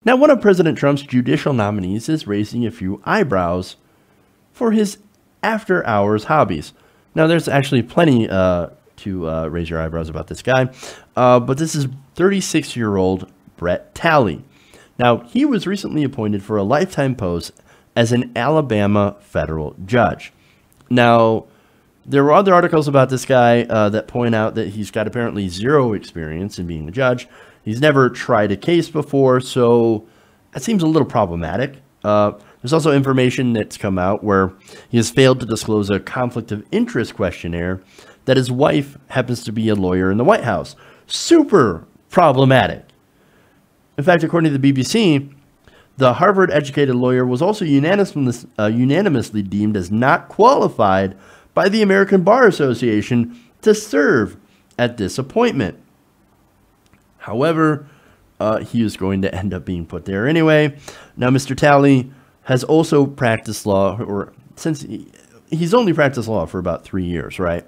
Now, one of President Trump's judicial nominees is raising a few eyebrows for his after-hours hobbies. Now, there's actually plenty to raise your eyebrows about this guy, but this is 36-year-old Brett Talley. Now, he was recently appointed for a lifetime post as an Alabama federal judge. Now, there were other articles about this guy that point out that he's got apparently zero experience in being a judge. He's never tried a case before, so that seems a little problematic. There's also information that's come out where he has failed to disclose a conflict of interest questionnaire that his wife happens to be a lawyer in the White House. Super problematic. In fact, according to the BBC, the Harvard-educated lawyer was also unanimously deemed as not qualified by the American Bar Association to serve at this appointment. However, he is going to end up being put there anyway. Now, Mr. Talley has also practiced law, or since he's only practiced law for about 3 years, right?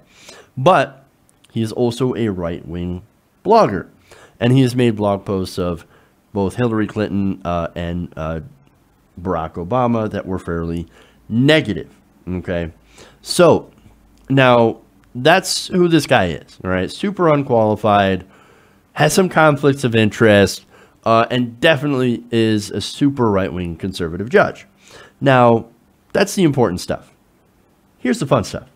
But he is also a right-wing blogger, and he has made blog posts of both Hillary Clinton and Barack Obama that were fairly negative. Okay, so now that's who this guy is. All right, super unqualified, has some conflicts of interest, and definitely is a super right-wing conservative judge. Now, that's the important stuff. Here's the fun stuff.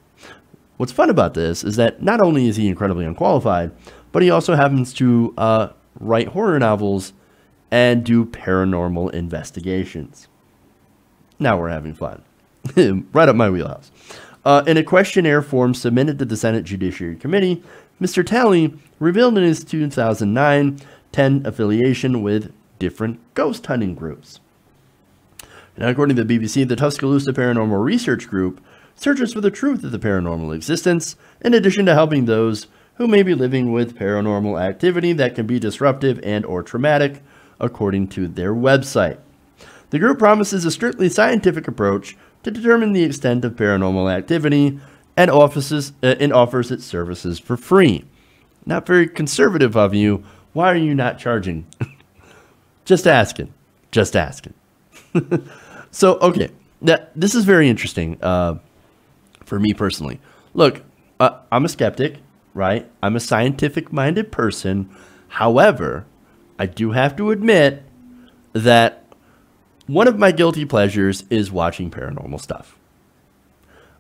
What's fun about this is that not only is he incredibly unqualified, but he also happens to write horror novels and do paranormal investigations. Now we're having fun. Right up my wheelhouse. In a questionnaire form submitted to the Senate Judiciary Committee, Mr. Talley revealed in his 2009-10 affiliation with different ghost hunting groups. Now, according to the BBC, the Tuscaloosa Paranormal Research Group searches for the truth of the paranormal existence, in addition to helping those who may be living with paranormal activity that can be disruptive and or traumatic, according to their website. The group promises a strictly scientific approach to determine the extent of paranormal activity and offers its services for free. Not very conservative of you. Why are you not charging? Just asking. Just asking. So, okay. This is very interesting for me personally. Look, I'm a skeptic, right? I'm a scientific-minded person. However, I do have to admit that one of my guilty pleasures is watching paranormal stuff.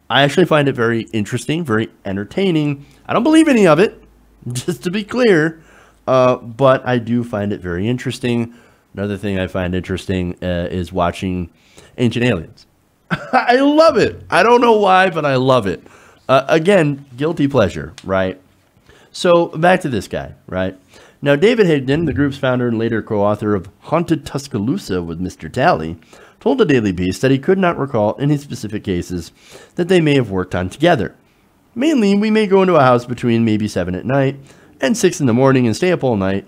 I actually find it very interesting, very entertaining. I don't believe any of it, just to be clear, but I do find it very interesting. Another thing I find interesting is watching Ancient Aliens. I love it. I don't know why, but I love it. Again, guilty pleasure, right? So back to this guy, right? Now, David Higdon, the group's founder and later co-author of Haunted Tuscaloosa with Mr. Talley, told the Daily Beast that he could not recall any specific cases that they may have worked on together. Mainly, we may go into a house between maybe 7 at night and 6 in the morning and stay up all night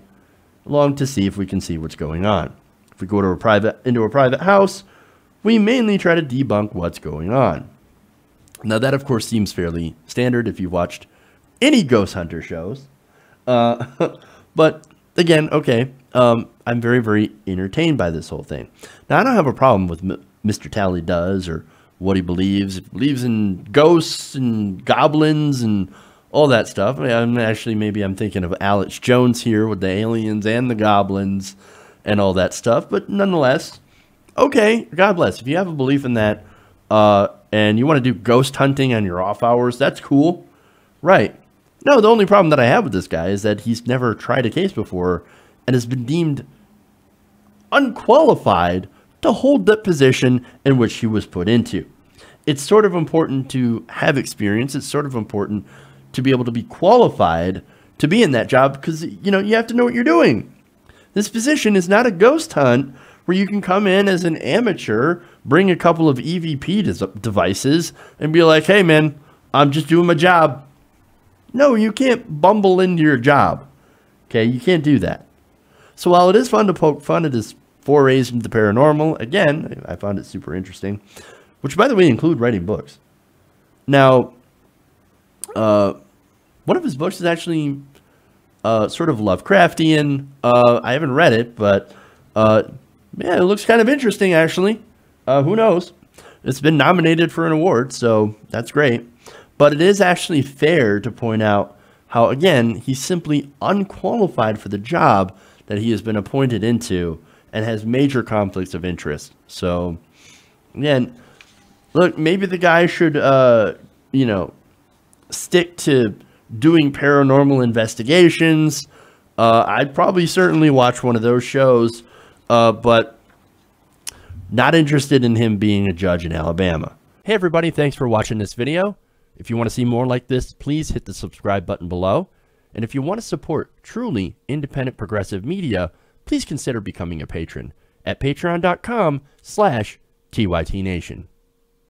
long to see if we can see what's going on. If we go to into a private house, we mainly try to debunk what's going on. Now, that, of course, seems fairly standard if you've watched any ghost hunter shows. But again, okay, I'm very, very entertained by this whole thing. Now, I don't have a problem with Mr. Talley does or what he believes. He believes in ghosts and goblins and all that stuff. Maybe I'm thinking of Alex Jones here with the aliens and the goblins and all that stuff. But nonetheless, okay, God bless. If you have a belief in that and you want to do ghost hunting on your off hours, that's cool. Right. No, the only problem that I have with this guy is that he's never tried a case before and has been deemed unqualified to hold that position in which he was put into. It's sort of important to have experience. It's sort of important to be able to be qualified to be in that job because, you know, you have to know what you're doing. This position is not a ghost hunt where you can come in as an amateur, bring a couple of EVP devices, and be like, hey, man, I'm just doing my job. No, you can't bumble into your job. Okay, you can't do that. So while it is fun to poke fun at his forays into the paranormal, again, I found it super interesting, which, by the way, include writing books. Now, one of his books is actually sort of Lovecraftian. I haven't read it, but Yeah, it looks kind of interesting, actually. Who knows? It's been nominated for an award, so that's great. But it is actually fair to point out how, again, he's simply unqualified for the job that he has been appointed into and has major conflicts of interest. So, again, look, maybe the guy should, stick to doing paranormal investigations. I'd probably certainly watch one of those shows, but not interested in him being a judge in Alabama. Hey everybody, thanks for watching this video. If you want to see more like this, please hit the subscribe button below. And if you want to support truly independent progressive media, please consider becoming a patron at patreon.com/TYTNation.